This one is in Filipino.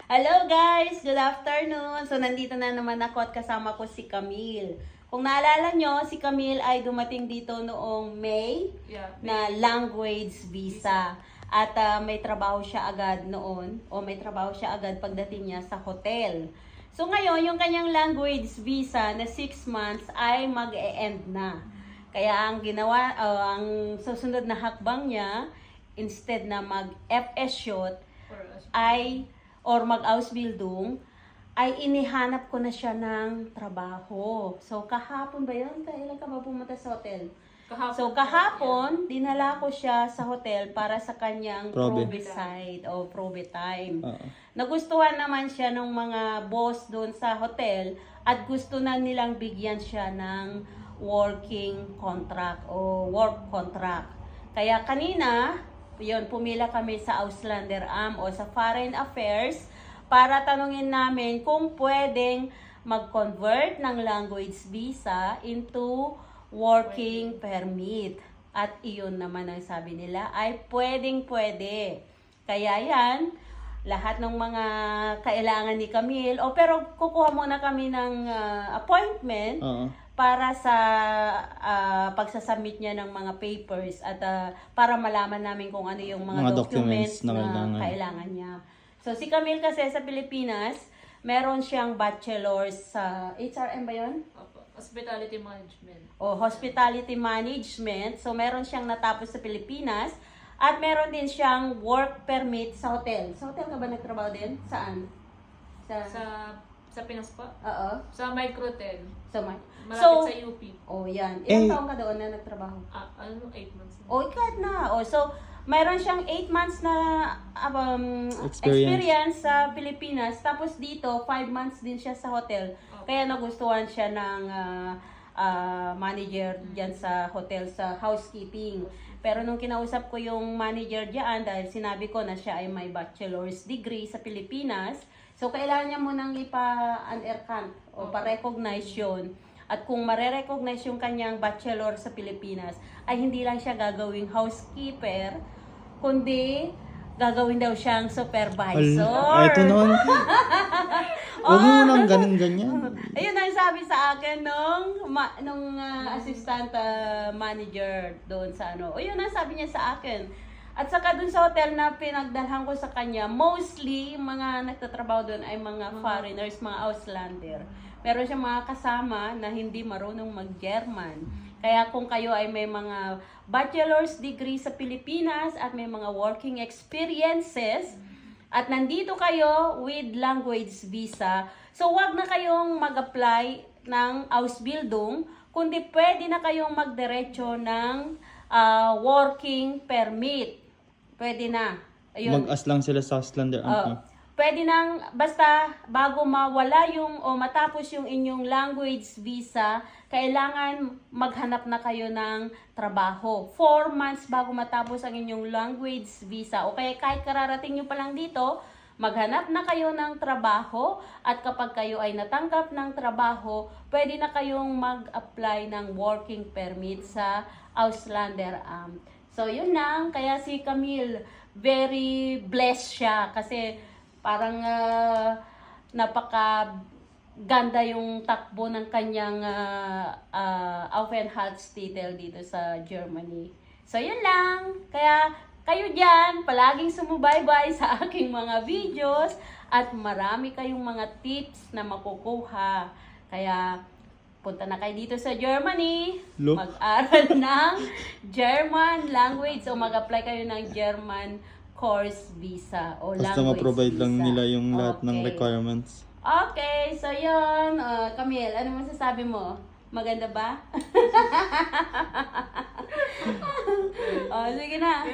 Hello guys! Good afternoon! So nandito na naman ako at kasama ko si Camille. Kung naalala nyo, si Camille ay dumating dito noong May na language visa. At may trabaho siya agad noon o may trabaho siya agad pagdating niya sa hotel. So ngayon, yung kanyang language visa na 6 months ay mag-e-end na. Kaya ang ginawa, ang susunod na hakbang niya, instead na mag-FS shot, or mag-Ausbildung, ay inihanap ko na siya ng trabaho. So, kahapon ba yun? Kailan ka ba pumunta sa hotel? Kahapon, dinala ko siya sa hotel para sa kanyang probe side o probe time. Nagustuhan naman siya ng mga boss doon sa hotel at gusto na nilang bigyan siya ng working contract o work contract. Kaya kanina, yun, pumila kami sa Auslander o sa Foreign Affairs para tanungin namin kung pwedeng mag-convert ng language visa into working permit. At iyon naman ang sabi nila ay pwedeng-pwede. Kaya yan, lahat ng mga kailangan ni Camille, pero kukuha muna kami ng appointment para sa pagsasubmit niya ng mga papers at para malaman namin kung ano yung mga documents na kailangan niya. So si Camille kasi sa Pilipinas, meron siyang bachelor's sa HRM ba yun? Hospitality Management. Hospitality Management. So meron siyang natapos sa Pilipinas at meron din siyang work permit sa hotel. Sa hotel ka ba nagtrabaho din? Saan? Sa Pinas pa? Oo. Sa Microtel. Malapit sa UP. Yan. Ilang taon ka doon na nagtrabaho? 8 months na. Ikat na. So, mayroon siyang 8 months na experience sa Pilipinas. Tapos dito, 5 months din siya sa hotel. Kaya nagustuhan siya ng manager dyan sa hotel sa housekeeping. Pero nung kinausap ko yung manager dyan, dahil sinabi ko na siya ay may bachelor's degree sa Pilipinas, so kailangan niya munang ipa-unercant o pa-recognize yun. At kung mare-recognize yung kanyang bachelor sa Pilipinas, ay hindi lang siya gagawing housekeeper, kundi gagawin daw siyang supervisor. Ito noon. Huwag mo nang ganyan. Ayun ang sabi sa akin nung assistant manager doon sa Ayun ang sabi niya sa akin. At saka dun sa hotel na pinagdalhan ko sa kanya, mostly mga nagtatrabaho doon ay mga foreigners, mga Auslander. Meron siyang mga kasama na hindi marunong mag-German. Kaya kung kayo ay may mga bachelor's degree sa Pilipinas at may mga working experiences at nandito kayo with language visa, so wag na kayong mag-apply ng Ausbildung, kundi pwede na kayong magdiretso ng working permit. Pwede na. Ayun. Mag-as lang sila sa Auslander. Pwede nang, basta bago mawala o matapos yung inyong language visa, kailangan maghanap na kayo ng trabaho. 4 months bago matapos ang inyong language visa. O kaya kahit kararating nyo pa lang dito, maghanap na kayo ng trabaho at kapag kayo ay natanggap ng trabaho, pwede na kayong mag-apply ng working permit sa Auslander Amt. So yun lang, kaya si Camille very blessed siya kasi parang napaka-ganda yung takbo ng kanyang Aufenthaltstitel dito sa Germany. So, yun lang. Kaya, kayo dyan, palaging sumubaybay sa aking mga videos at marami kayong mga tips na makukuha. Kaya, punta na kayo dito sa Germany, mag-aral ng German language o mag-apply kayo ng German course visa o basta language ma-provide visa. lang nila yung lahat ng requirements. Okay, so yun. Camille, ano masasabi mo? Maganda ba? Sige na.